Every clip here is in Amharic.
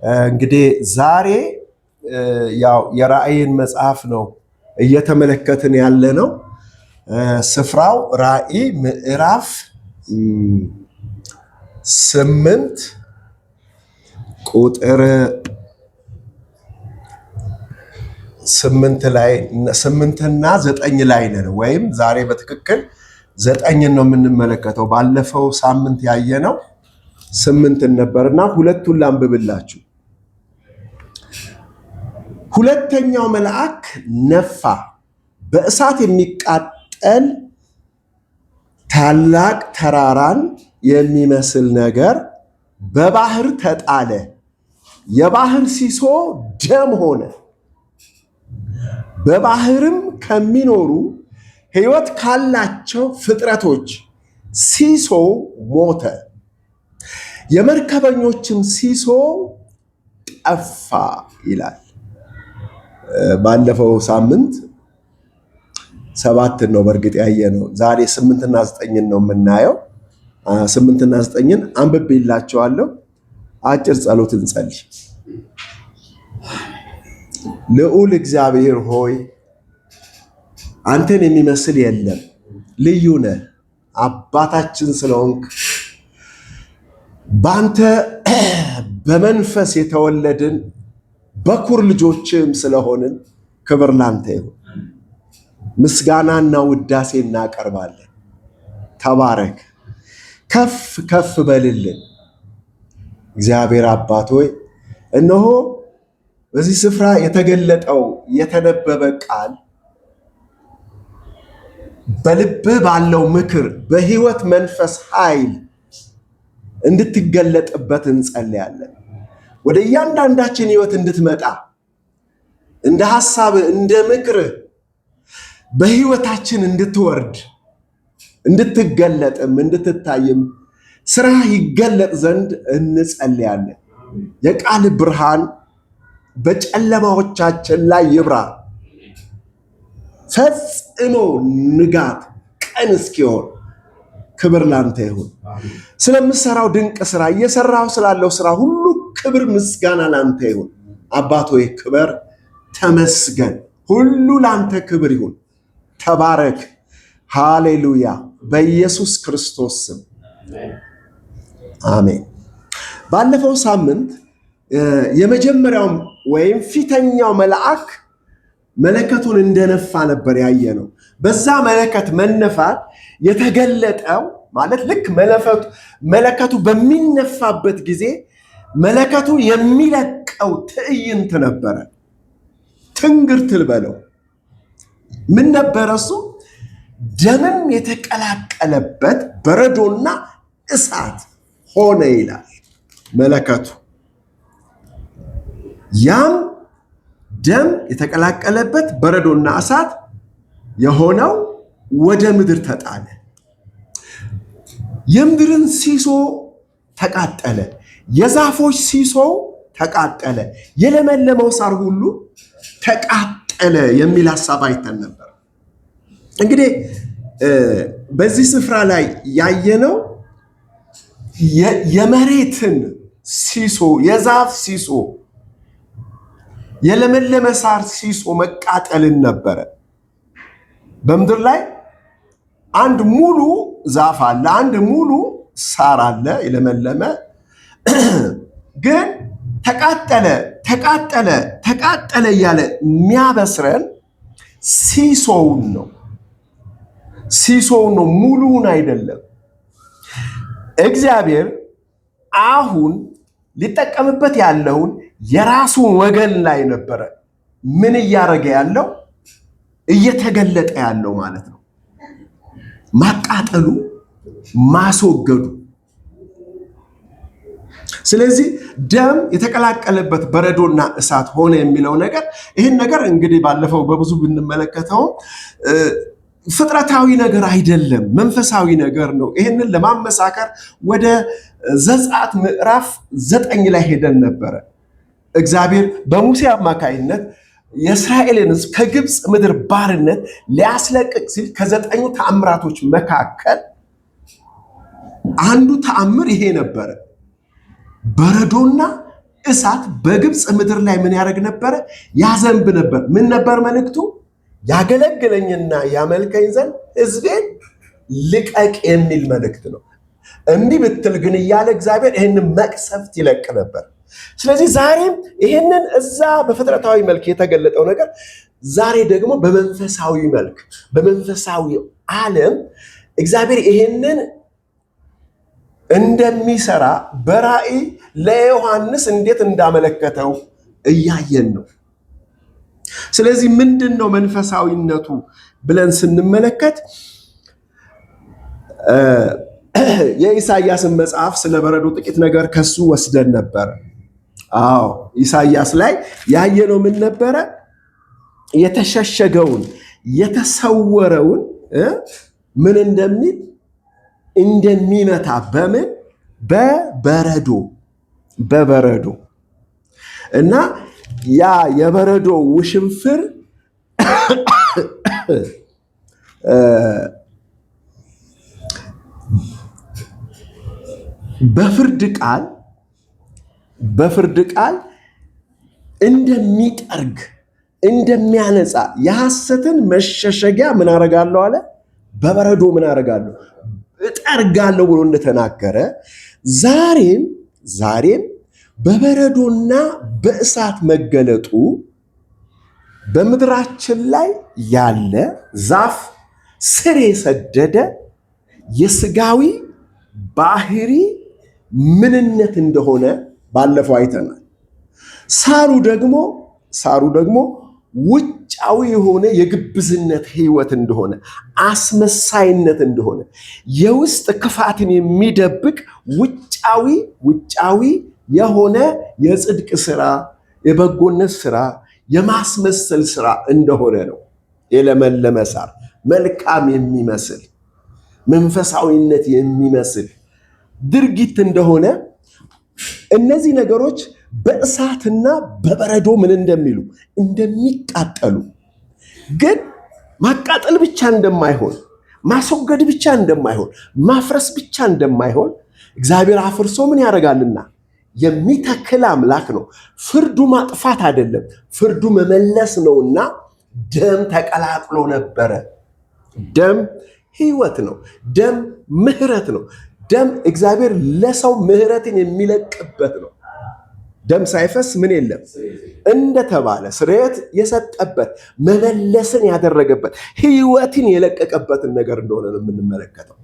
እንግዲህ ዛሬ ያው የራእይን መጽሐፍ ነው እየተመለከትን ያለ ነው። ስፍራው ራእይ ምዕራፍ 8 ቁጥር 8 ላይ 8 እና 9 ላይ ነን፣ ወይም ዛሬ በትክክል 9 ነው የምንመለከተው። ባለፈው ሳምንት ያየነው 8 ነበርና ሁለቱን ላንብብላችሁ። ሁለተኛው መልአክ ነፋ፣ በእሳት የሚቃጠል ታላቅ ተራራን የሚመስል ነገር በባህር ተጣለ። የባህር ሲሶ ደም ሆነ። በባህርም ከሚኖሩ ሕይወት ካላቸው ፍጥረቶች ሲሶ ሞተ። የመርከበኞችም ሲሶ ጠፋ ይላል። ባለፈው ሳምንት 7 ነው በእርግጥ ያየነው። ዛሬ 8 እና 9 ነው የምናየው። 8 እና 9 አንብቤላችኋለሁ። አጭር ጸሎት እንጸልይ። ልዑል እግዚአብሔር ሆይ አንተን የሚመስል የለም፣ ልዩ ነህ። አባታችን ስለሆንክ በአንተ በመንፈስ የተወለድን በኩር ልጆችም ስለሆንን ክብር ላንተ ይሁን። ምስጋናና ውዳሴ እናቀርባለን። ተባረክ፣ ከፍ ከፍ በልልን። እግዚአብሔር አባት ሆይ እነሆ በዚህ ስፍራ የተገለጠው የተነበበ ቃል በልብህ ባለው ምክር በሕይወት መንፈስ ኃይል እንድትገለጥበት እንጸልያለን። ወደ እያንዳንዳችን ሕይወት እንድትመጣ እንደ ሐሳብ እንደ ምክር በሕይወታችን እንድትወርድ እንድትገለጥም እንድትታይም ስራ ይገለጥ ዘንድ እንጸልያለን። የቃል ብርሃን በጨለማዎቻችን ላይ ይብራ። ፈጽሞ ንጋት ቀን እስኪሆን ክብር ላንተ ይሁን። ስለምሰራው ድንቅ ስራ እየሰራው ስላለው ስራ ሁሉ ክብር ምስጋና ላንተ ይሁን። አባት ሆይ ክብር፣ ተመስገን። ሁሉ ላንተ ክብር ይሁን። ተባረክ። ሃሌሉያ። በኢየሱስ ክርስቶስ ስም አሜን። ባለፈው ሳምንት የመጀመሪያው ወይም ፊተኛው መልአክ መለከቱን እንደነፋ ነበር ያየነው። በዛ መለከት መነፋት የተገለጠው ማለት ልክ መለከቱ በሚነፋበት ጊዜ መለከቱ የሚለቀው ትዕይንት ነበረ። ትንግርት ልበለው። ምን ነበረ እሱ? ደምም የተቀላቀለበት በረዶና እሳት ሆነ ይላል መለከቱ። ያም ደም የተቀላቀለበት በረዶና እሳት የሆነው ወደ ምድር ተጣለ። የምድርን ሲሶ ተቃጠለ፣ የዛፎች ሲሶ ተቃጠለ፣ የለመለመው ሳር ሁሉ ተቃጠለ የሚል ሐሳብ አይተን ነበር። እንግዲህ በዚህ ስፍራ ላይ ያየነው የመሬትን ሲሶ፣ የዛፍ ሲሶ፣ የለመለመ ሳር ሲሶ መቃጠልን ነበረ። በምድር ላይ አንድ ሙሉ ዛፍ አለ፣ አንድ ሙሉ ሳር አለ የለመለመ። ግን ተቃጠለ ተቃጠለ ተቃጠለ እያለ የሚያበስረን ሲሶውን ነው። ሲሶውን ነው፣ ሙሉውን አይደለም። እግዚአብሔር አሁን ሊጠቀምበት ያለውን የራሱን ወገን ላይ ነበረ ምን እያደረገ ያለው? እየተገለጠ ያለው ማለት ነው። ማቃጠሉ፣ ማስወገዱ። ስለዚህ ደም የተቀላቀለበት በረዶና እሳት ሆነ የሚለው ነገር ይህን ነገር እንግዲህ ባለፈው በብዙ ብንመለከተው ፍጥረታዊ ነገር አይደለም፣ መንፈሳዊ ነገር ነው። ይህንን ለማመሳከር ወደ ዘጸአት ምዕራፍ 9 ላይ ሄደን ነበረ። እግዚአብሔር በሙሴ አማካይነት የእስራኤልን ሕዝብ ከግብፅ ምድር ባርነት ሊያስለቅቅ ሲል ከ9 ተአምራቶች መካከል አንዱ ተአምር ይሄ ነበረ። በረዶና እሳት በግብፅ ምድር ላይ ምን ያደርግ ነበረ? ያዘንብ ነበር። ምን ነበር መልእክቱ? ያገለግለኝና ያመልከኝ ዘንድ ሕዝቤን ልቀቅ የሚል መልእክት ነው። እንዲህ ብትል ግን እያለ እግዚአብሔር ይህንን መቅሰፍት ይለቅ ነበር። ስለዚህ ዛሬም ይህንን እዛ በፍጥረታዊ መልክ የተገለጠው ነገር ዛሬ ደግሞ በመንፈሳዊ መልክ በመንፈሳዊ ዓለም እግዚአብሔር ይህንን እንደሚሰራ በራእይ ለዮሐንስ እንዴት እንዳመለከተው እያየን ነው። ስለዚህ ምንድን ነው መንፈሳዊነቱ ብለን ስንመለከት የኢሳይያስን መጽሐፍ ስለ በረዶ ጥቂት ነገር ከሱ ወስደን ነበር። አዎ ኢሳይያስ ላይ ያየነው ምን ነበረ? የተሸሸገውን የተሰወረውን ምን እንደሚል እንደሚመታ በምን በበረዶ እና ያ የበረዶ ውሽንፍር በፍርድ ቃል እንደሚጠርግ እንደሚያነጻ የሐሰትን መሸሸጊያ ምን አረጋለሁ አለ? በበረዶ ምን አረጋለሁ? እጠርጋለሁ ብሎ እንደተናገረ ዛሬም በበረዶና በእሳት መገለጡ በምድራችን ላይ ያለ ዛፍ ስር የሰደደ የስጋዊ ባህሪ ምንነት እንደሆነ ባለፈው አይተናል። ሳሩ ደግሞ ውጫዊ የሆነ የግብዝነት ህይወት እንደሆነ፣ አስመሳይነት እንደሆነ፣ የውስጥ ክፋትን የሚደብቅ ውጫዊ የሆነ የጽድቅ ስራ፣ የበጎነት ስራ፣ የማስመሰል ስራ እንደሆነ ነው። የለመለመ ሳር መልካም የሚመስል መንፈሳዊነት የሚመስል ድርጊት እንደሆነ እነዚህ ነገሮች በእሳትና በበረዶ ምን እንደሚሉ እንደሚቃጠሉ፣ ግን ማቃጠል ብቻ እንደማይሆን፣ ማስወገድ ብቻ እንደማይሆን፣ ማፍረስ ብቻ እንደማይሆን እግዚአብሔር አፍርሶ ምን ያደርጋልና የሚተክል አምላክ ነው። ፍርዱ ማጥፋት አይደለም፣ ፍርዱ መመለስ ነውና ደም ተቀላቅሎ ነበረ። ደም ህይወት ነው። ደም ምህረት ነው። ደም እግዚአብሔር ለሰው ምህረትን የሚለቅበት ነው። ደም ሳይፈስ ምን የለም እንደተባለ ስርየት የሰጠበት መመለስን ያደረገበት ህይወትን የለቀቀበትን ነገር እንደሆነ ነው የምንመለከተው።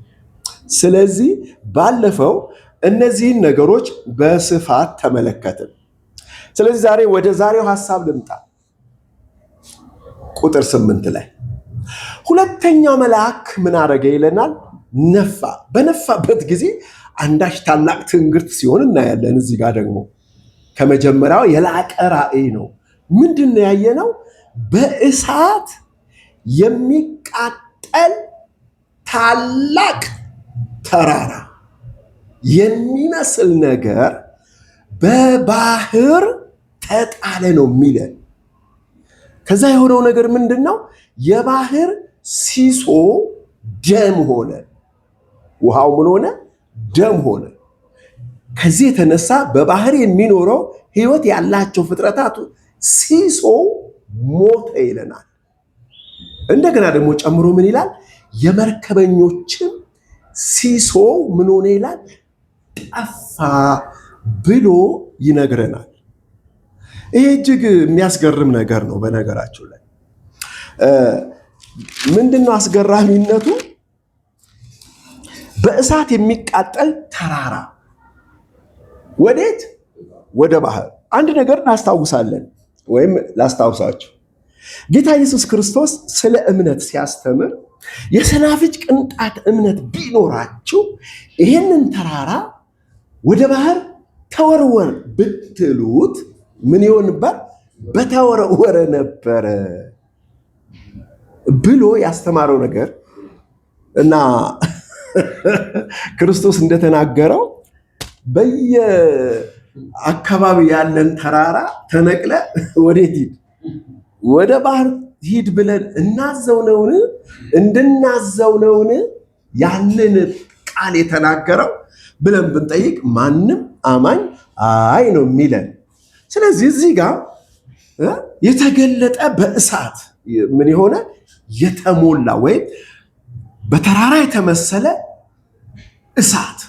ስለዚህ ባለፈው እነዚህን ነገሮች በስፋት ተመለከትን። ስለዚህ ዛሬ ወደ ዛሬው ሐሳብ ልምጣ። ቁጥር 8 ላይ ሁለተኛው መልአክ ምን አረገ ይለናል? ነፋ። በነፋበት ጊዜ አንዳች ታላቅ ትንግርት ሲሆን እናያለን። እዚህ ጋር ደግሞ ከመጀመሪያው የላቀ ራእይ ነው። ምንድን ነው ያየነው? በእሳት የሚቃጠል ታላቅ ተራራ የሚመስል ነገር በባህር ተጣለ ነው የሚለን። ከዛ የሆነው ነገር ምንድን ነው? የባህር ሲሶ ደም ሆነ። ውሃው ምን ሆነ? ደም ሆነ። ከዚህ የተነሳ በባህር የሚኖረው ህይወት ያላቸው ፍጥረታቱ ሲሶ ሞተ ይለናል። እንደገና ደግሞ ጨምሮ ምን ይላል? የመርከበኞችም ሲሶ ምን ሆነ ይላል? ጠፋ ብሎ ይነግረናል። ይህ እጅግ የሚያስገርም ነገር ነው። በነገራችሁ ላይ ምንድነው አስገራሚነቱ? በእሳት የሚቃጠል ተራራ ወዴት? ወደ ባህር። አንድ ነገር እናስታውሳለን ወይም ላስታውሳችሁ። ጌታ ኢየሱስ ክርስቶስ ስለ እምነት ሲያስተምር የሰናፍጭ ቅንጣት እምነት ቢኖራችሁ ይህንን ተራራ ወደ ባህር ተወርወር ብትሉት ምን ይሆን ነበር? በተወረወረ ነበረ ብሎ ያስተማረው ነገር እና ክርስቶስ እንደተናገረው በየአካባቢ ያለን ተራራ ተነቅለ ወዴት ሂድ? ወደ ባህር ሂድ ብለን እናዘው ነውን? እንድናዘው ነውን? ያንን ቃል የተናገረው ብለን ብንጠይቅ ማንም አማኝ አይ ነው የሚለን። ስለዚህ እዚህ ጋር የተገለጠ በእሳት ምን የሆነ የተሞላ ወይም በተራራ የተመሰለ እሳት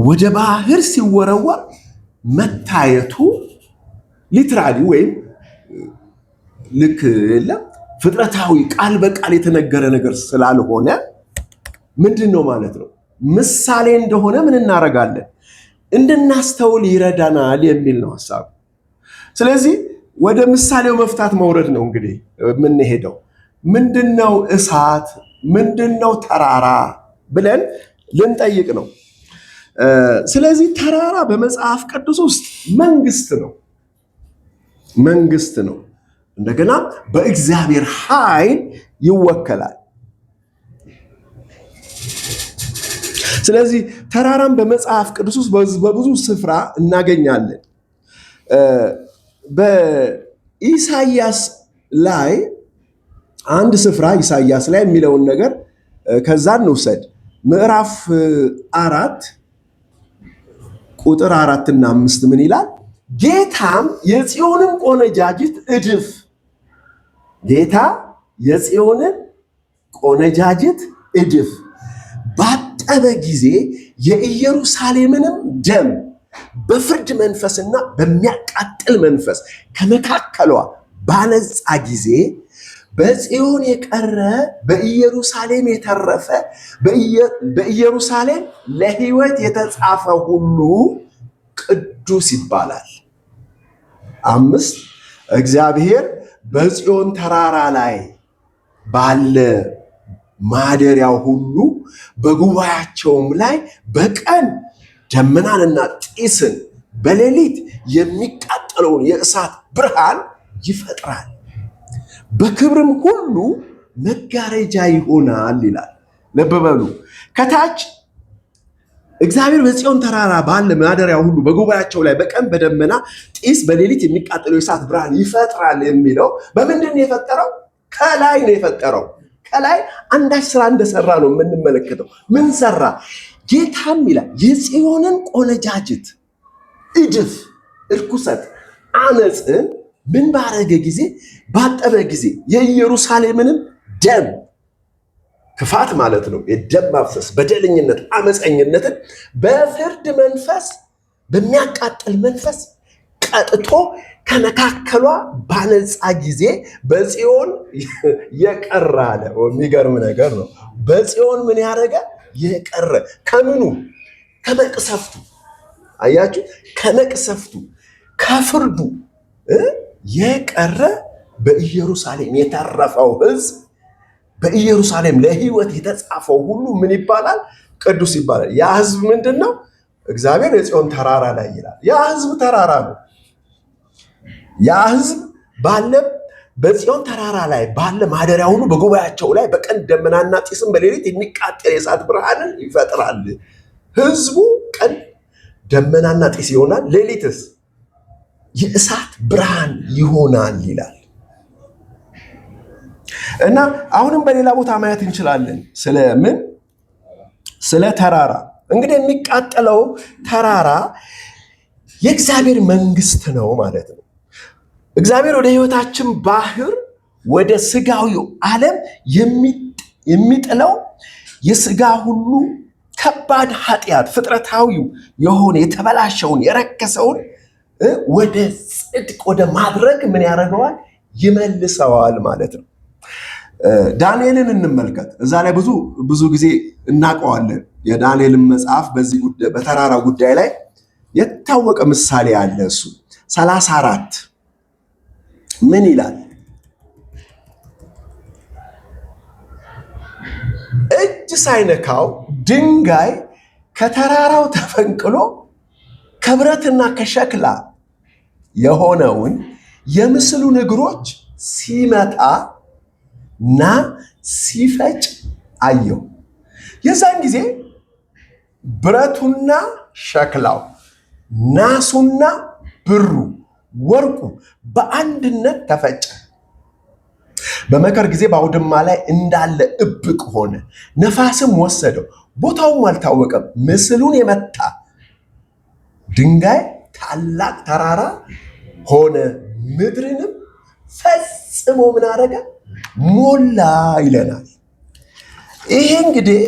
ወደ ባህር ሲወረወር መታየቱ ሊትራሊ ወይም ልክ የለም ፍጥረታዊ ቃል በቃል የተነገረ ነገር ስላልሆነ ምንድን ነው ማለት ነው? ምሳሌ እንደሆነ ምን እናደርጋለን? እንድናስተውል ይረዳናል የሚል ነው ሐሳቡ። ስለዚህ ወደ ምሳሌው መፍታት መውረድ ነው እንግዲህ የምንሄደው። ምንድነው እሳት? ምንድነው ተራራ ብለን ልንጠይቅ ነው። ስለዚህ ተራራ በመጽሐፍ ቅዱስ ውስጥ መንግስት ነው። እንደገና በእግዚአብሔር ኃይል ይወከላል። ስለዚህ ተራራን በመጽሐፍ ቅዱስ ውስጥ በብዙ ስፍራ እናገኛለን። በኢሳይያስ ላይ አንድ ስፍራ ኢሳይያስ ላይ የሚለውን ነገር ከዛ እንውሰድ። ምዕራፍ 4 ቁጥር 4 እና 5 ምን ይላል? ጌታም የጽዮንን ቆነጃጅት እድፍ ጌታ የጽዮንን ቆነጃጅት እድፍ ባጠበ ጊዜ የኢየሩሳሌምንም ደም በፍርድ መንፈስና በሚያቃጥል መንፈስ ከመካከሏ ባነጻ ጊዜ በጽዮን የቀረ በኢየሩሳሌም የተረፈ በኢየሩሳሌም ለሕይወት የተጻፈ ሁሉ ቅዱስ ይባላል። 5 እግዚአብሔር በጽዮን ተራራ ላይ ባለ ማደሪያው ሁሉ በጉባኤያቸውም ላይ በቀን ደመናንና ጢስን በሌሊት የሚቃጠለውን የእሳት ብርሃን ይፈጥራል፣ በክብርም ሁሉ መጋረጃ ይሆናል ይላል። ልብ በሉ። ከታች እግዚአብሔር በጽዮን ተራራ ባለ ማደሪያው ሁሉ በጉባኤያቸው ላይ በቀን በደመና ጢስ በሌሊት የሚቃጠለው የእሳት ብርሃን ይፈጥራል የሚለው በምንድን ነው የፈጠረው? ከላይ ነው የፈጠረው። ከላይ አንዳች ስራ እንደሰራ ነው የምንመለከተው። ምን ሰራ? ጌታም ይላል የጽዮንን ቆነጃጅት እድፍ፣ እርኩሰት፣ አመፅን ምን ባረገ ጊዜ? ባጠበ ጊዜ የኢየሩሳሌምንም ደም፣ ክፋት ማለት ነው፣ የደም ማፍሰስ፣ በደለኝነት፣ አመፀኝነትን በፍርድ መንፈስ በሚያቃጥል መንፈስ ቀጥቶ ከመካከሏ ባነጻ ጊዜ በጽዮን የቀረ አለ። የሚገርም ነገር ነው። በጽዮን ምን ያደረገ? የቀረ ከምኑ? ከመቅሰፍቱ። አያችሁ፣ ከመቅሰፍቱ ከፍርዱ የቀረ በኢየሩሳሌም የተረፈው ሕዝብ በኢየሩሳሌም ለሕይወት የተጻፈው ሁሉ ምን ይባላል? ቅዱስ ይባላል። ያ ሕዝብ ምንድን ነው? እግዚአብሔር የጽዮን ተራራ ላይ ይላል። ያ ሕዝብ ተራራ ነው። ያ ሕዝብ ባለ በጽዮን ተራራ ላይ ባለ ማደሪያ ሁሉ በጉባኤያቸው ላይ በቀን ደመናና ጢስም በሌሊት የሚቃጠል የእሳት ብርሃንን ይፈጥራል። ሕዝቡ ቀን ደመናና ጢስ ይሆናል፣ ሌሊትስ የእሳት ብርሃን ይሆናል ይላል። እና አሁንም በሌላ ቦታ ማየት እንችላለን። ስለምን? ስለ ተራራ። እንግዲህ የሚቃጠለው ተራራ የእግዚአብሔር መንግስት ነው ማለት ነው። እግዚአብሔር ወደ ህይወታችን ባህር ወደ ስጋዊው ዓለም የሚጥለው የስጋ ሁሉ ከባድ ኃጢአት ፍጥረታዊው የሆነ የተበላሸውን የረከሰውን ወደ ጽድቅ ወደ ማድረግ ምን ያደርገዋል? ይመልሰዋል ማለት ነው። ዳንኤልን እንመልከት። እዛ ላይ ብዙ ጊዜ እናውቀዋለን። የዳንኤልን መጽሐፍ በዚህ ጉዳይ በተራራ ጉዳይ ላይ የታወቀ ምሳሌ አለ። እሱ 34 ምን ይላል? እጅ ሳይነካው ድንጋይ ከተራራው ተፈንቅሎ ከብረትና ከሸክላ የሆነውን የምስሉን እግሮች ሲመታ እና ሲፈጭ አየው። የዛን ጊዜ ብረቱና ሸክላው፣ ናሱና ብሩ፣ ወርቁ በአንድነት ተፈጨ። በመከር ጊዜ በአውድማ ላይ እንዳለ እብቅ ሆነ። ነፋስም ወሰደው፣ ቦታውም አልታወቀም። ምስሉን የመታ ድንጋይ ታላቅ ተራራ ሆነ፣ ምድርንም ፈጽሞ ምን አደረገ? ሞላ ይለናል። ይሄ እንግዲህ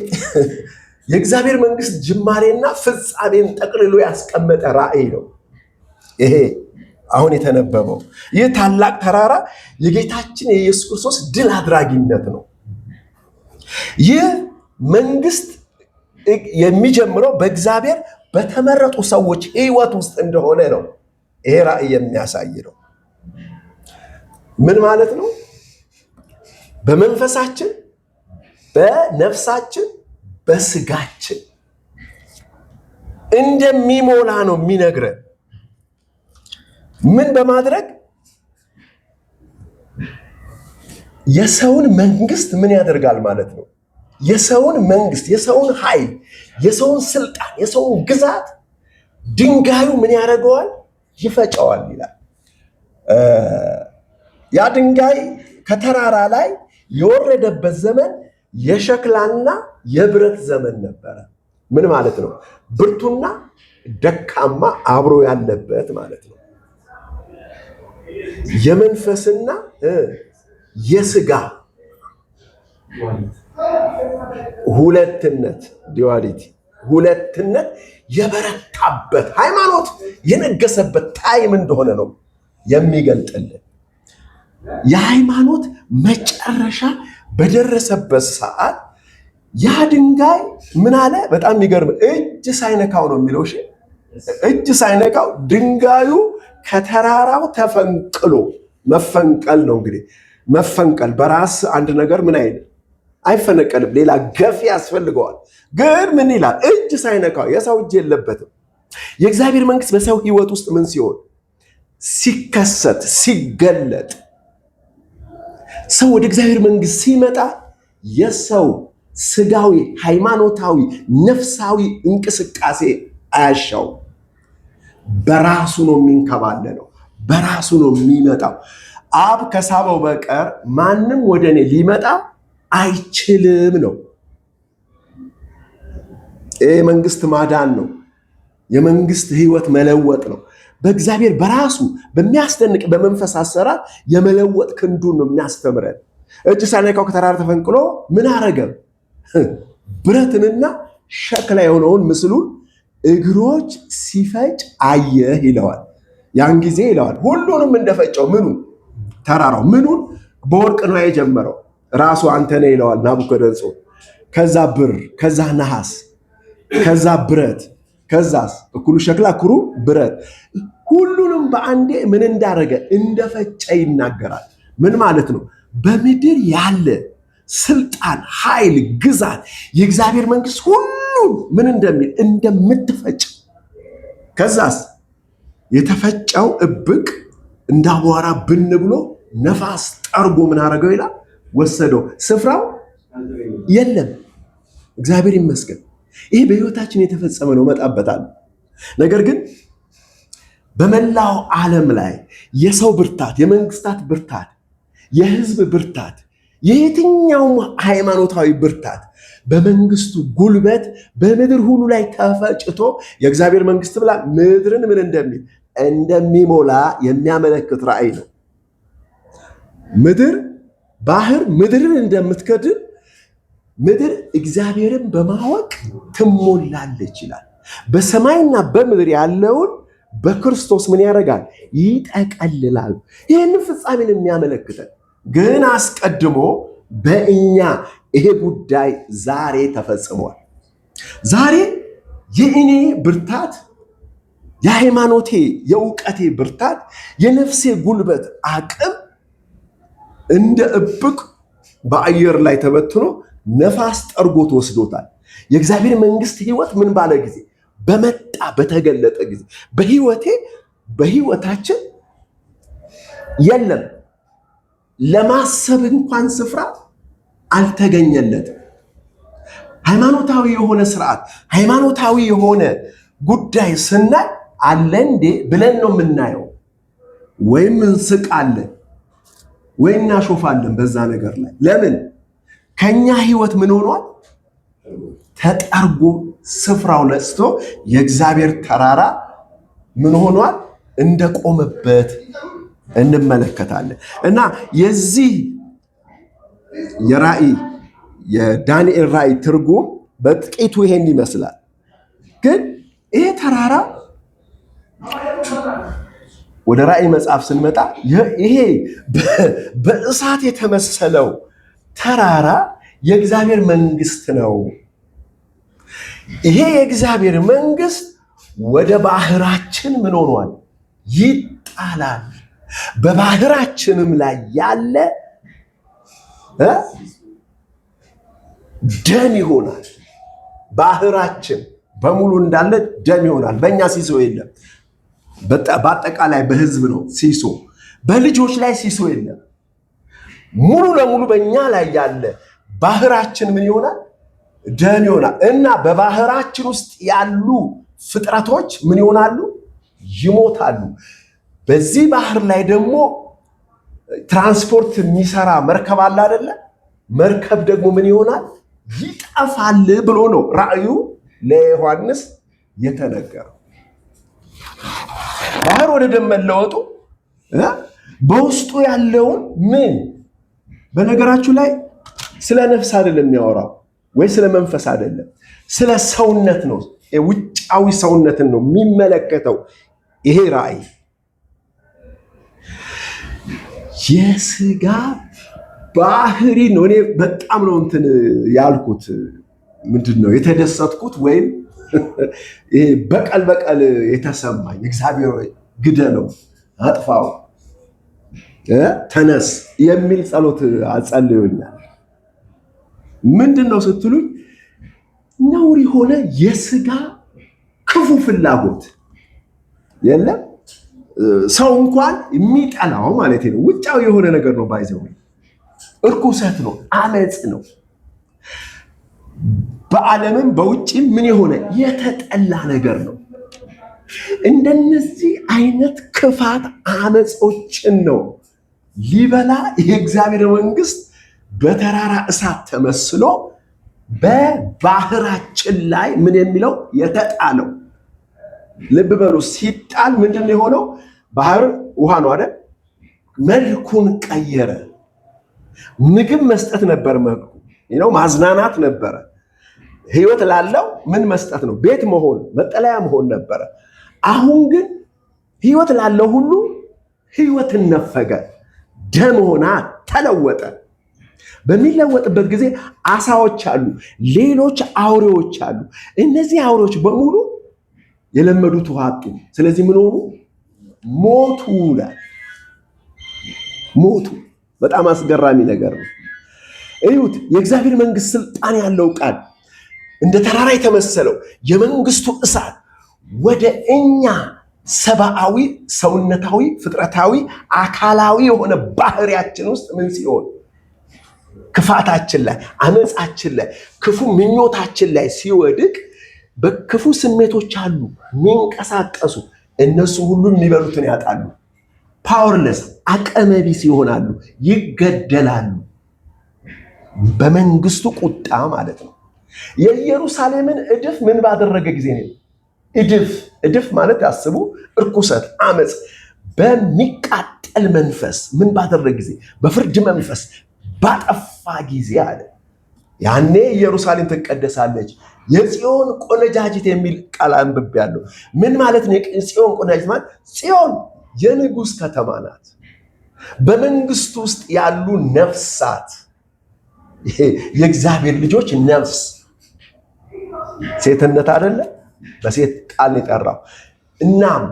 የእግዚአብሔር መንግስት ጅማሬና ፍጻሜን ጠቅልሎ ያስቀመጠ ራእይ ነው። ይሄ አሁን የተነበበው ይህ ታላቅ ተራራ የጌታችን የኢየሱስ ክርስቶስ ድል አድራጊነት ነው። ይህ መንግስት የሚጀምረው በእግዚአብሔር በተመረጡ ሰዎች ህይወት ውስጥ እንደሆነ ነው ይሄ ራእይ የሚያሳይ ነው። ምን ማለት ነው? በመንፈሳችን፣ በነፍሳችን፣ በስጋችን እንደሚሞላ ነው የሚነግረን። ምን በማድረግ የሰውን መንግስት ምን ያደርጋል ማለት ነው? የሰውን መንግስት፣ የሰውን ኃይል፣ የሰውን ስልጣን፣ የሰውን ግዛት ድንጋዩ ምን ያደርገዋል? ይፈጨዋል ይላል። ያ ድንጋይ ከተራራ ላይ የወረደበት ዘመን የሸክላና የብረት ዘመን ነበረ። ምን ማለት ነው? ብርቱና ደካማ አብሮ ያለበት ማለት ነው። የመንፈስና የስጋ ሁለትነት ዲዋሊቲ ሁለትነት የበረታበት ሃይማኖት የነገሰበት ታይም እንደሆነ ነው የሚገልጥልን። የሃይማኖት መጨረሻ በደረሰበት ሰዓት ያ ድንጋይ ምን አለ? በጣም የሚገርም እጅ ሳይነካው ነው የሚለው። እጅ ሳይነካው ድንጋዩ ከተራራው ተፈንቅሎ፣ መፈንቀል ነው እንግዲህ። መፈንቀል በራስ አንድ ነገር ምን አይልም፣ አይፈነቀልም። ሌላ ገፊ ያስፈልገዋል። ግን ምን ይላል? እጅ ሳይነካው፣ የሰው እጅ የለበትም። የእግዚአብሔር መንግስት በሰው ህይወት ውስጥ ምን ሲሆን? ሲከሰት፣ ሲገለጥ፣ ሰው ወደ እግዚአብሔር መንግስት ሲመጣ የሰው ስጋዊ፣ ሃይማኖታዊ፣ ነፍሳዊ እንቅስቃሴ አያሻው። በራሱ ነው የሚንከባለለው፣ በራሱ ነው የሚመጣው። አብ ከሳበው በቀር ማንም ወደ እኔ ሊመጣ አይችልም ነው። ይህ መንግስት ማዳን ነው። የመንግስት ህይወት መለወጥ ነው። በእግዚአብሔር በራሱ በሚያስደንቅ በመንፈስ አሰራር የመለወጥ ክንዱን ነው የሚያስተምረን። እጅ ሳይነካው ከተራራ ተፈንቅሎ ምን አረገ? ብረትንና ሸክላ የሆነውን ምስሉን እግሮች ሲፈጭ አየህ ይለዋል። ያን ጊዜ ይለዋል ሁሉንም እንደፈጨው። ምኑ? ተራራው። ምኑን? በወርቅ ነው የጀመረው ራሱ አንተ ነህ ይለዋል ናቡከደነፆር። ከዛ ብር፣ ከዛ ነሐስ፣ ከዛ ብረት፣ ከዛስ እኩሉ ሸክላ እኩሉ ብረት፣ ሁሉንም በአንዴ ምን እንዳረገ እንደፈጨ ይናገራል። ምን ማለት ነው? በምድር ያለ ስልጣን፣ ኃይል፣ ግዛት የእግዚአብሔር መንግስት ሁሉን ምን እንደሚል እንደምትፈጭ። ከዛስ የተፈጨው እብቅ እንዳቧራ ብን ብሎ ነፋስ ጠርጎ ምን አረገው ይላል? ወሰደው። ስፍራው የለም። እግዚአብሔር ይመስገን። ይሄ በህይወታችን የተፈጸመ ነው፣ መጣበታል። ነገር ግን በመላው ዓለም ላይ የሰው ብርታት፣ የመንግስታት ብርታት፣ የህዝብ ብርታት፣ የየትኛውም ሃይማኖታዊ ብርታት በመንግስቱ ጉልበት በምድር ሁሉ ላይ ተፈጭቶ የእግዚአብሔር መንግስት ብላ ምድርን ምን እንደሚል እንደሚሞላ የሚያመለክት ራእይ ነው። ምድር ባህር ምድርን እንደምትከድን ምድር እግዚአብሔርን በማወቅ ትሞላለች ይላል። በሰማይና በምድር ያለውን በክርስቶስ ምን ያደርጋል? ይጠቀልላል። ይህንን ፍጻሜን የሚያመለክተን ግን አስቀድሞ በእኛ ይሄ ጉዳይ ዛሬ ተፈጽሟል። ዛሬ የእኔ ብርታት፣ የሃይማኖቴ የእውቀቴ ብርታት፣ የነፍሴ ጉልበት አቅም እንደ እብቅ በአየር ላይ ተበትኖ ነፋስ ጠርጎት ወስዶታል። የእግዚአብሔር መንግስት ህይወት ምን ባለ ጊዜ? በመጣ በተገለጠ ጊዜ በህይወታችን የለም። ለማሰብ እንኳን ስፍራ አልተገኘለትም። ሃይማኖታዊ የሆነ ስርዓት፣ ሃይማኖታዊ የሆነ ጉዳይ ስናይ አለ እንዴ ብለን ነው የምናየው። ወይም እንስቃለን ወይ እናሾፋለን በዛ ነገር ላይ። ለምን? ከኛ ህይወት ምን ሆኗል? ተጠርጎ ስፍራው ለስቶ የእግዚአብሔር ተራራ ምን ሆኗል? እንደቆመበት እንመለከታለን። እና የዚህ የዳንኤል ራእይ ትርጉም በጥቂቱ ይሄን ይመስላል። ግን ይሄ ተራራ ወደ ራእይ መጽሐፍ ስንመጣ ይሄ በእሳት የተመሰለው ተራራ የእግዚአብሔር መንግስት ነው። ይሄ የእግዚአብሔር መንግስት ወደ ባህራችን ምን ሆኗል? ይጣላል። በባህራችንም ላይ ያለ ደም ይሆናል። ባህራችን በሙሉ እንዳለ ደም ይሆናል። በእኛ ሲሶ የለም። በአጠቃላይ በህዝብ ነው ሲሶ። በልጆች ላይ ሲሶ የለም። ሙሉ ለሙሉ በእኛ ላይ ያለ ባህራችን ምን ይሆናል? ደም ይሆናል። እና በባህራችን ውስጥ ያሉ ፍጥረቶች ምን ይሆናሉ? ይሞታሉ። በዚህ ባህር ላይ ደግሞ ትራንስፖርት የሚሰራ መርከብ አለ አይደለ? መርከብ ደግሞ ምን ይሆናል? ይጠፋል ብሎ ነው ራእዩ ለዮሐንስ የተነገረው። ባህር ወደ ደም መለወጡ በውስጡ ያለውን ምን በነገራችሁ ላይ ስለ ነፍስ አይደለም የሚያወራው ወይ ስለ መንፈስ አይደለም፣ ስለ ሰውነት ነው። ውጫዊ ሰውነትን ነው የሚመለከተው ይሄ ራእይ። የስጋ ባህሪ ነው። እኔ በጣም ነው እንትን ያልኩት፣ ምንድን ነው የተደሰትኩት ወይም ይሄ በቀል የተሰማኝ እግዚአብሔር ግደለው፣ አጥፋው፣ ተነስ የሚል ጸሎት አጸልዮኛል። ምንድን ነው ስትሉኝ ነውር የሆነ የስጋ ክፉ ፍላጎት የለም። ሰው እንኳን የሚጠላው ማለት ነው ውጫዊ የሆነ ነገር ነው። ባይዘው እርኩሰት ነው፣ አመፅ ነው። በዓለምም በውጭም ምን የሆነ የተጠላ ነገር ነው። እንደነዚህ አይነት ክፋት አመፆችን ነው ሊበላ የእግዚአብሔር መንግስት በተራራ እሳት ተመስሎ በባህራችን ላይ ምን የሚለው የተጣለው። ልብ በሉ፣ ሲጣል ምንድን ነው የሆነው? ባህር ውሃ ነው አይደል? መልኩን ቀየረ። ምግብ መስጠት ነበር መልኩ፣ ማዝናናት ነበረ። ህይወት ላለው ምን መስጠት ነው? ቤት መሆን፣ መጠለያ መሆን ነበረ። አሁን ግን ህይወት ላለው ሁሉ ህይወትን ነፈገ። ደም ሆና ተለወጠ። በሚለወጥበት ጊዜ አሳዎች አሉ፣ ሌሎች አውሬዎች አሉ። እነዚህ አውሬዎች በሙሉ የለመዱት ውሃ አጡ። ስለዚህ ምን ሆኑ? ሞቱ። ሞቱ። በጣም አስገራሚ ነገር ነው። እዩት። የእግዚአብሔር መንግስት ስልጣን ያለው ቃል እንደ ተራራ የተመሰለው የመንግስቱ እሳት ወደ እኛ ሰብአዊ፣ ሰውነታዊ፣ ፍጥረታዊ፣ አካላዊ የሆነ ባህሪያችን ውስጥ ምን ሲሆን ክፋታችን ላይ፣ አመፃችን ላይ፣ ክፉ ምኞታችን ላይ ሲወድቅ በክፉ ስሜቶች አሉ የሚንቀሳቀሱ፣ እነሱ ሁሉ የሚበሉትን ያጣሉ። ፓወርለስ አቅመቢስ ይሆናሉ፣ ይገደላሉ። በመንግስቱ ቁጣ ማለት ነው። የኢየሩሳሌምን እድፍ ምን ባደረገ ጊዜ ነው? እድፍ ማለት ያስቡ፣ እርኩሰት፣ አመፅ በሚቃጠል መንፈስ ምን ባደረገ ጊዜ? በፍርድ መንፈስ ባጠፋ ጊዜ አለ። ያኔ ኢየሩሳሌም ትቀደሳለች። የጽዮን ቆነጃጅት የሚል ቃል አንብቤያለሁ። ምን ማለት ነው? የጽዮን ቆነጃጅት ማለት ጽዮን የንጉሥ ከተማ ናት። በመንግስቱ ውስጥ ያሉ ነፍሳት፣ የእግዚአብሔር ልጆች ነፍስ፣ ሴትነት አይደለ? በሴት ቃል የጠራው። እናም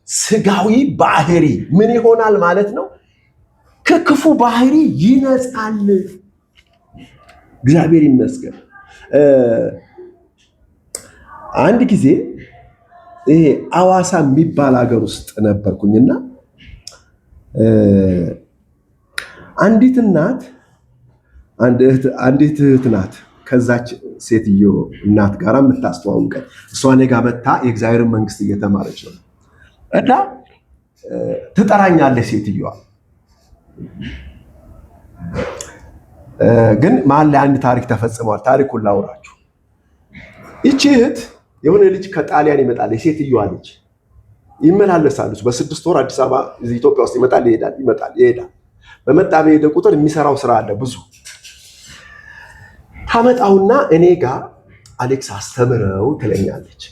ስጋዊ ባህሪ ምን ይሆናል ማለት ነው? ከክፉ ባህሪ ይነጻል። እግዚአብሔር ይመስገን። አንድ ጊዜ ይሄ አዋሳ የሚባል ሀገር ውስጥ ነበርኩኝና አንዲት እናት አንዲት እህት ናት ከዛች ሴትዮ እናት ጋር የምታስተዋውቀን። እሷ እኔ ጋር መታ የእግዚአብሔርን መንግስት እየተማረች ነው እና ትጠራኛለች ሴትዮዋ። ግን መሀል ላይ አንድ ታሪክ ተፈጽሟል። ታሪኩን ላውራችሁ። ይቺ እህት የሆነ ልጅ ከጣሊያን ይመጣል፣ የሴትዮዋ ልጅ ይመላለሳሉ። በ6 ወር አዲስ አበባ ኢትዮጵያ ውስጥ ይመጣል ይሄዳል። በመጣ በሄደ ቁጥር የሚሰራው ስራ አለ ብዙ። ታመጣውና እኔ ጋር አሌክስ አስተምረው ትለኛለች።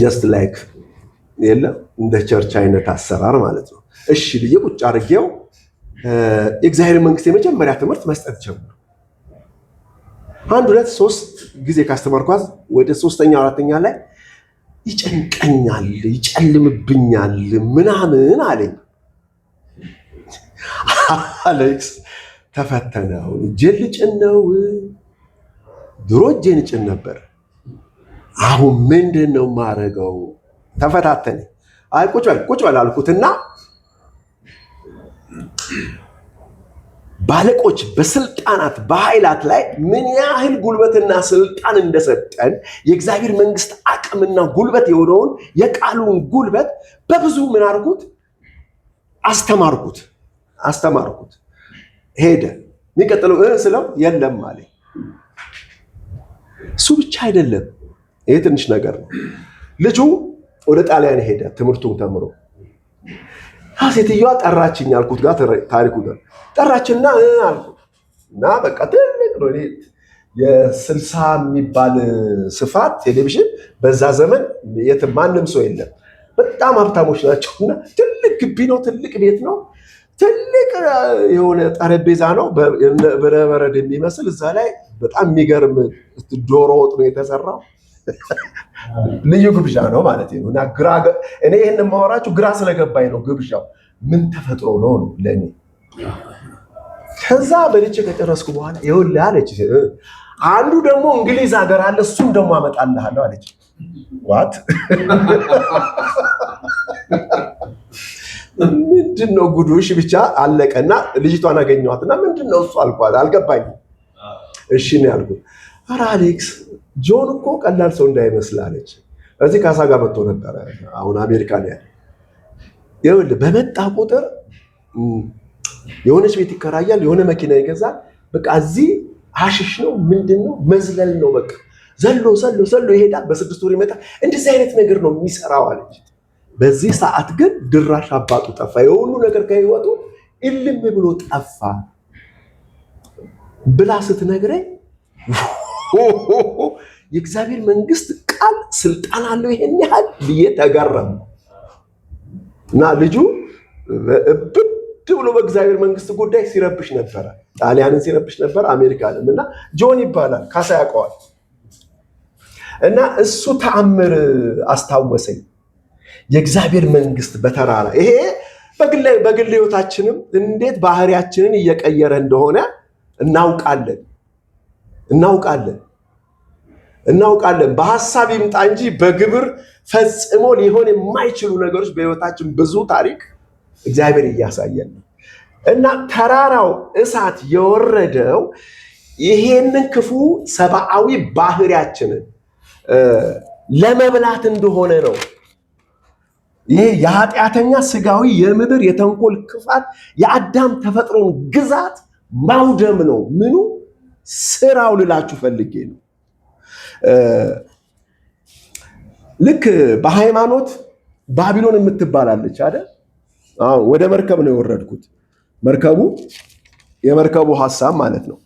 ጀስት ላይክ የለም እንደ ቸርች አይነት አሰራር ማለት ነው። እሺ ብዬ ቁጭ አድርጌው የእግዚአብሔር መንግስት የመጀመሪያ ትምህርት መስጠት ጀመርኩ። 1 2 3 ጊዜ ካስተማርኳት ወደ 3ኛ 4ኛ ላይ ይጨንቀኛል፣ ይጨልምብኛል ምናምን አለኝ። አሌክስ ተፈተነው። እጄን ልጭን ነው። ድሮ እጄን ጭን ነበር። አሁን ምንድን ነው የማደርገው? ተፈታተነ። አይ ቁጭ በል አልኩትና ባለቆች በስልጣናት በኃይላት ላይ ምን ያህል ጉልበትና ስልጣን እንደሰጠን የእግዚአብሔር መንግስት አቅምና ጉልበት የሆነውን የቃሉን ጉልበት በብዙ ምን አድርጉት አስተማርኩት። ሄደ። የሚቀጥለው ስለው የለም አለኝ። እሱ ብቻ አይደለም፣ ይሄ ትንሽ ነገር ነው። ልጁ ወደ ጣሊያን ሄደ ትምህርቱን ተምሮ። ሴትዮዋ ጠራችኝ አልኩት ጋር ታሪኩ ጋር ጠራችና አልኩት እና በቃ ትልቅ ነው። የ60 የሚባል ስፋት ቴሌቪዥን በዛ ዘመን የትም ማንም ሰው የለም። በጣም ሀብታሞች ናቸውና ትልቅ ግቢ ነው፣ ትልቅ ቤት ነው፣ ትልቅ የሆነ ጠረጴዛ ነው በረበረድ የሚመስል። እዛ ላይ በጣም የሚገርም ዶሮ ወጥ ነው የተሰራው። ልዩ ግብዣ ነው ማለት ነው። እና እኔ ይህን የማወራችሁ ግራ ስለገባኝ ነው። ግብዣው ምን ተፈጥሮ ነው ለእኔ። ከዛ በልቼ ከጨረስኩ በኋላ ይኸውልህ አለች፣ አንዱ ደግሞ እንግሊዝ ሀገር አለ፣ እሱም ደግሞ አመጣልሃለሁ አለች። ዋት ምንድን ነው ጉዱ? እሺ ብቻ አለቀና ልጅቷን አገኘኋትና ምንድን ነው እሱ አልኳት። አልገባኝም። እሺ ነው ያልኩት። ኧረ አሌክስ ጆን እኮ ቀላል ሰው እንዳይመስል አለች። እዚህ ካሳ ጋር መጥቶ ነበረ፣ አሁን አሜሪካ ነው ያለ። ይኸውልህ በመጣ ቁጥር የሆነች ቤት ይከራያል፣ የሆነ መኪና ይገዛል። በቃ እዚህ አሽሽ ነው ምንድን ነው መዝለል ነው። በቃ ዘሎ ይሄዳል። በ6 ወር ይመጣል። እንደዚህ አይነት ነገር ነው የሚሰራው አለች። በዚህ ሰዓት ግን ድራሽ አባቱ ጠፋ። የሁሉ ነገር ከህይወቱ እልም ብሎ ጠፋ ብላ ስትነግረኝ የእግዚአብሔር መንግስት ቃል ስልጣን አለው ይሄን ያህል ብዬ ተገረም እና ልጁ እብድ ብሎ በእግዚአብሔር መንግስት ጉዳይ ሲረብሽ ነበረ። ጣሊያንን ሲረብሽ ነበር፣ አሜሪካንም። እና ጆን ይባላል፣ ካሳ ያውቀዋል። እና እሱ ተአምር አስታወሰኝ። የእግዚአብሔር መንግስት በተራራ ይሄ በግል ህይወታችንም እንዴት ባህሪያችንን እየቀየረ እንደሆነ እናውቃለን። በሐሳብ ይምጣ እንጂ በግብር ፈጽሞ ሊሆን የማይችሉ ነገሮች በህይወታችን ብዙ ታሪክ እግዚአብሔር እያሳየን ነው። እና ተራራው እሳት የወረደው ይሄንን ክፉ ሰብአዊ ባህሪያችንን ለመብላት እንደሆነ ነው። ይሄ የኃጢአተኛ ስጋዊ የምድር የተንኮል ክፋት የአዳም ተፈጥሮን ግዛት ማውደም ነው። ምኑ ስራው ልላችሁ ፈልጌ ነው። ልክ በሃይማኖት ባቢሎን የምትባላለች አይደል? አሁን ወደ መርከብ ነው የወረድኩት። የመርከቡ ሐሳብ ማለት ነው።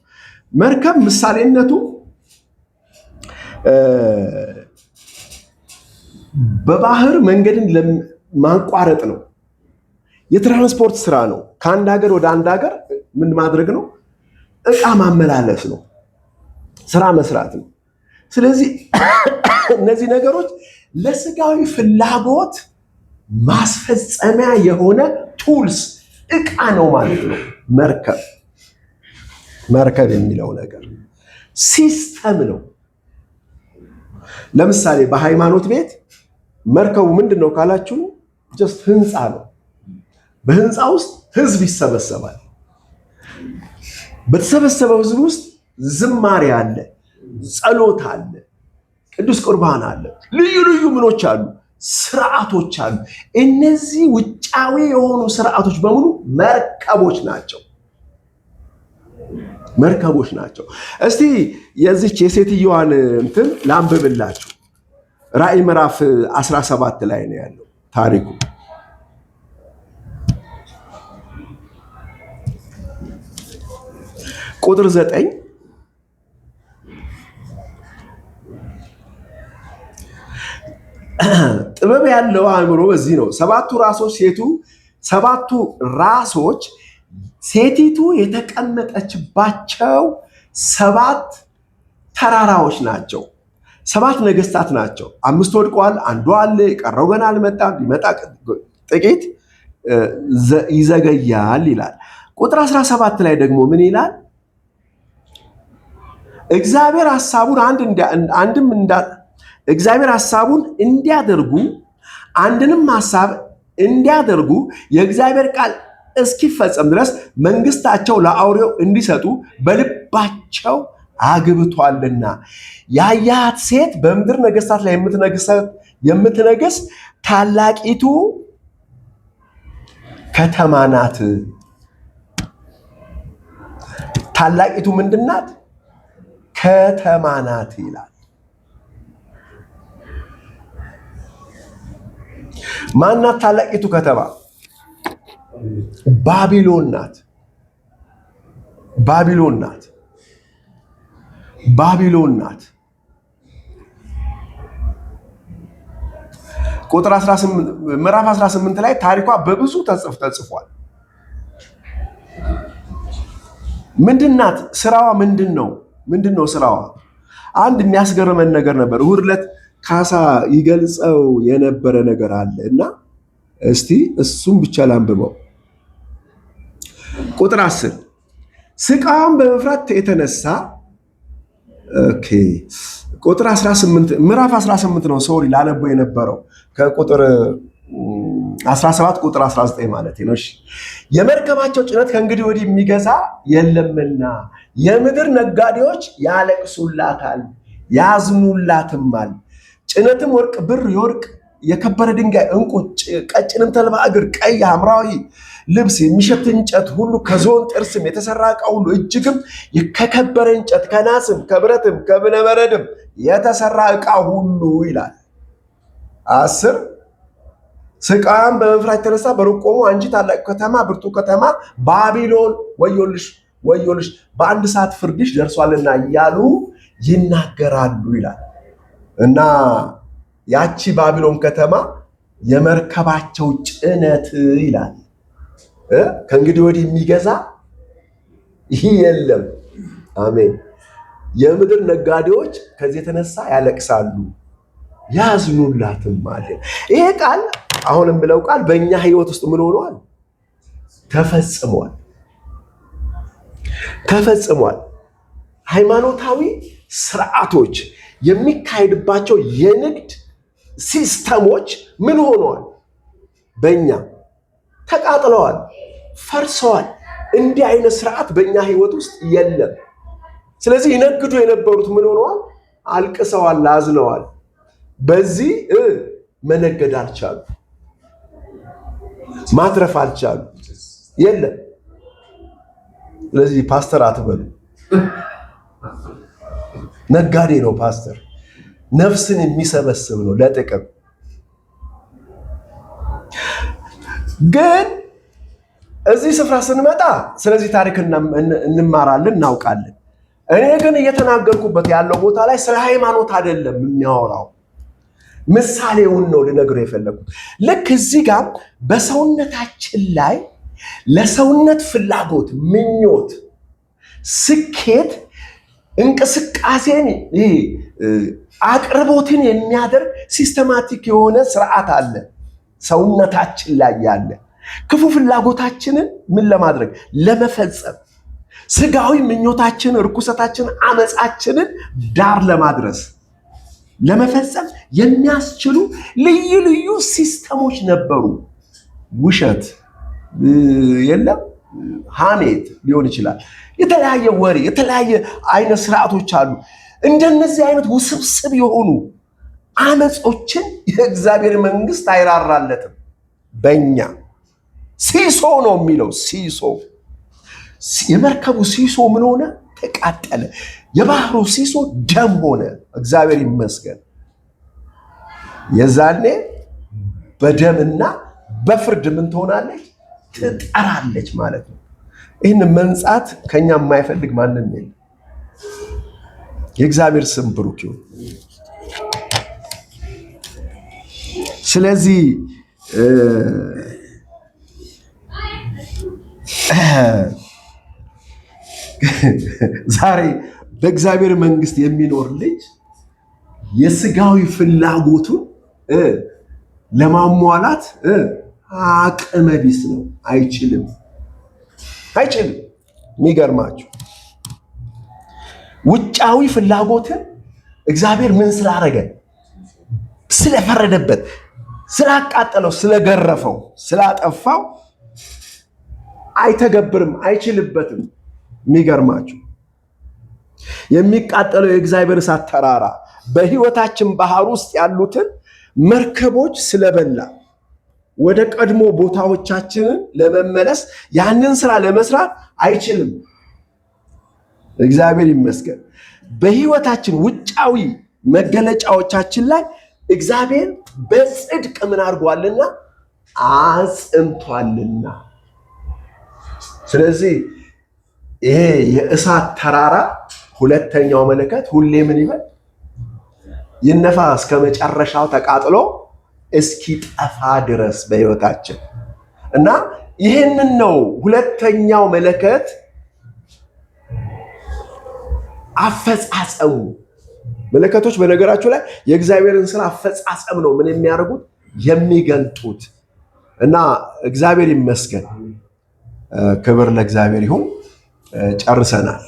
መርከብ ምሳሌነቱ በባህር መንገድን ማቋረጥ ነው። የትራንስፖርት ስራ ነው። ከአንድ ሀገር ወደ አንድ ሀገር ምን ማድረግ ነው? እቃ ማመላለስ ነው፣ ስራ መስራት ነው። ስለዚህ እነዚህ ነገሮች ለስጋዊ ፍላጎት ማስፈጸሚያ የሆነ ቱልስ እቃ ነው ማለት ነው። መርከብ የሚለው ነገር ሲስተም ነው። ለምሳሌ በሃይማኖት ቤት መርከቡ ምንድን ነው ካላችሁ ጀስት ህንፃ ነው። በህንፃ ውስጥ ህዝብ ይሰበሰባል። በተሰበሰበው ህዝብ ውስጥ ዝማሬ አለ፣ ጸሎት አለ፣ ቅዱስ ቁርባን አለ፣ ልዩ ልዩ ምኖች አሉ፣ ስርዓቶች አሉ። እነዚህ ውጫዊ የሆኑ ስርዓቶች በሙሉ መርከቦች ናቸው። እስቲ የዚች የሴትዮዋን እንትን ላንብብላችሁ። ራእይ ምዕራፍ 17 ላይ ነው ያለው። ታሪኩ። ቁጥር 9 ጥበብ ያለው አእምሮ በዚህ ነው። ሰባቱ ራሶች ሴቲቱ የተቀመጠችባቸው 7 ተራራዎች ናቸው። 7 ነገስታት ናቸው። 5 ወድቀዋል፣ አንዱ አለ፣ የቀረው ገና አልመጣም። ሊመጣ ጥቂት ይዘገያል ይላል። ቁጥር 17 ላይ ደግሞ ምን ይላል? እግዚአብሔር ሐሳቡን እንዲያደርጉ አንድንም ሐሳብ እንዲያደርጉ የእግዚአብሔር ቃል እስኪፈጸም ድረስ መንግስታቸው ለአውሬው እንዲሰጡ በልባቸው አግብቷልና። ያያት ሴት በምድር ነገስታት ላይ የምትነግስ ታላቂቱ ከተማ ናት። ታላቂቱ ምንድን ናት? ከተማ ናት ይላል። ማናት ታላቂቱ ከተማ? ባቢሎን ናት። ባቢሎን ናት። ባቢሎን ናት። ቁጥር 18 ምዕራፍ 18 ላይ ታሪኳ በብዙ ተጽፏል። ምንድናት? ስራዋ ምንድነው ስራዋ? አንድ የሚያስገርመን ነገር ነበር። እሑድ ዕለት ካሳ ይገልጸው የነበረ ነገር አለ እና እስቲ እሱም ብቻ ላንብበው። ቁጥር 10 ስቃዋን በመፍራት የተነሳ ቁጥር 18 ምዕራፍ 18 ነው። ሶሪ ላነበው የነበረው ከቁጥር 17 ቁጥር 19 ማለት ነው። እሺ የመርከባቸው ጭነት ከእንግዲህ ወዲህ የሚገዛ የለምና የምድር ነጋዴዎች ያለቅሱላታል ያዝኑላትማል። ጭነትም ወርቅ፣ ብር፣ የወርቅ የከበረ ድንጋይ፣ ዕንቁ፣ ቀጭንም ተልባ እግር፣ ቀይ ሐምራዊ ልብስ፣ የሚሸት እንጨት ሁሉ፣ ከዝሆን ጥርስም የተሰራ ዕቃ ሁሉ፣ እጅግም ከከበረ እንጨት፣ ከናስም፣ ከብረትም፣ ከእብነበረድም የተሰራ ዕቃ ሁሉ ይላል። 10 ስቃዋን በመፍራት የተነሳ በሩቅ ቆሙ አንቺ ታላቅ ከተማ፣ ብርቱ ከተማ ባቢሎን ወዮልሽ፣ ወዮልሽ በአንድ ሰዓት ፍርድሽ ደርሷልና እያሉ ይናገራሉ ይላል። እና ያቺ ባቢሎን ከተማ የመርከባቸው ጭነት ይላል ከእንግዲህ ወዲህ የሚገዛ ይህ የለም። አሜን። የምድር ነጋዴዎች ከዚህ የተነሳ ያለቅሳሉ ያዝኑላትም ማለት። ይሄ ቃል አሁንም ብለው ቃል በእኛ ህይወት ውስጥ ምን ሆኗል? ተፈጽሟል። ሃይማኖታዊ ስርዓቶች የሚካሄድባቸው የንግድ ሲስተሞች ምን ሆነዋል? በእኛ ተቃጥለዋል፣ ፈርሰዋል። እንዲህ አይነት ስርዓት በእኛ ህይወት ውስጥ የለም። ስለዚህ ይነግዱ የነበሩት ምን ሆነዋል? አልቅሰዋል፣ አዝነዋል። በዚህ መነገድ አልቻሉ፣ ማትረፍ አልቻሉ። የለም። ስለዚህ ፓስተር አትበሉ። ነጋዴ ነው ፓስተር። ነፍስን የሚሰበስብ ነው ለጥቅም። ግን እዚህ ስፍራ ስንመጣ ስለዚህ ታሪክ እንማራለን፣ እናውቃለን። እኔ ግን እየተናገርኩበት ያለው ቦታ ላይ ስለ ሃይማኖት አይደለም የሚያወራው፣ ምሳሌውን ነው ልነግረው የፈለጉት። ልክ እዚህ ጋር በሰውነታችን ላይ ለሰውነት ፍላጎት፣ ምኞት፣ ስኬት፣ እንቅስቃሴን አቅርቦትን የሚያደርግ ሲስተማቲክ የሆነ ስርዓት አለ ሰውነታችን ላይ ያለ። ክፉ ፍላጎታችንን ምን ለማድረግ? ለመፈጸም፣ ስጋዊ ምኞታችንን፣ ርኩሰታችንን፣ አመፃችንን ዳር ለማድረስ ለመፈጸም የሚያስችሉ ልዩ ልዩ ሲስተሞች ነበሩ። ውሸት የለም፣ ሐሜት ሊሆን ይችላል፣ የተለያየ ወሬ፣ የተለያየ አይነት ስርዓቶች አሉ። እንደነዚህ አይነት ውስብስብ የሆኑ አመጾችን የእግዚአብሔር መንግስት አይራራለትም። በእኛ ሲሶ ነው የሚለው። ሲሶ የመርከቡ ሲሶ ምን ሆነ? ተቃጠለ። የባህሩ ሲሶ ደም ሆነ። እግዚአብሔር ይመስገን። የዛኔ በደምና በፍርድ ምን ትሆናለች? ትጠራለች ማለት ነው። ይህን መንጻት ከኛ የማይፈልግ ማንም የለም። የእግዚአብሔር ስም ብሩክ ይሁን። ስለዚህ ዛሬ በእግዚአብሔር መንግስት የሚኖር ልጅ የስጋዊ ፍላጎቱን ለማሟላት አቅመ ቢስ ነው። አይችልም። የሚገርማችሁ ውጫዊ ፍላጎትን እግዚአብሔር ምን ስላደረገ? ስለፈረደበት፣ ስላቃጠለው፣ ስለገረፈው፣ ስላጠፋው አይተገብርም፣ አይችልበትም። የሚገርማችሁ የሚቃጠለው የእግዚአብሔር እሳት ተራራ በህይወታችን ባህር ውስጥ ያሉትን መርከቦች ስለበላ ወደ ቀድሞ ቦታዎቻችንን ለመመለስ ያንን ስራ ለመስራት አይችልም። እግዚአብሔር ይመስገን። በህይወታችን ውጫዊ መገለጫዎቻችን ላይ እግዚአብሔር በጽድቅ ምን አድርጓልና? አጽንቷልና። ስለዚህ ይሄ የእሳት ተራራ ሁለተኛው መለከት ሁሌ ምን ይበል? ይነፋ፣ እስከ መጨረሻው ተቃጥሎ እስኪጠፋ ድረስ በህይወታችን እና ይህንን ነው ሁለተኛው መለከት አፈጻጸሙ። መለከቶች በነገራችሁ ላይ የእግዚአብሔርን ስራ አፈጻጸም ነው ምን የሚያደርጉት? የሚገልጡት። እና እግዚአብሔር ይመስገን። ክብር ለእግዚአብሔር ይሁን። ጨርሰናል።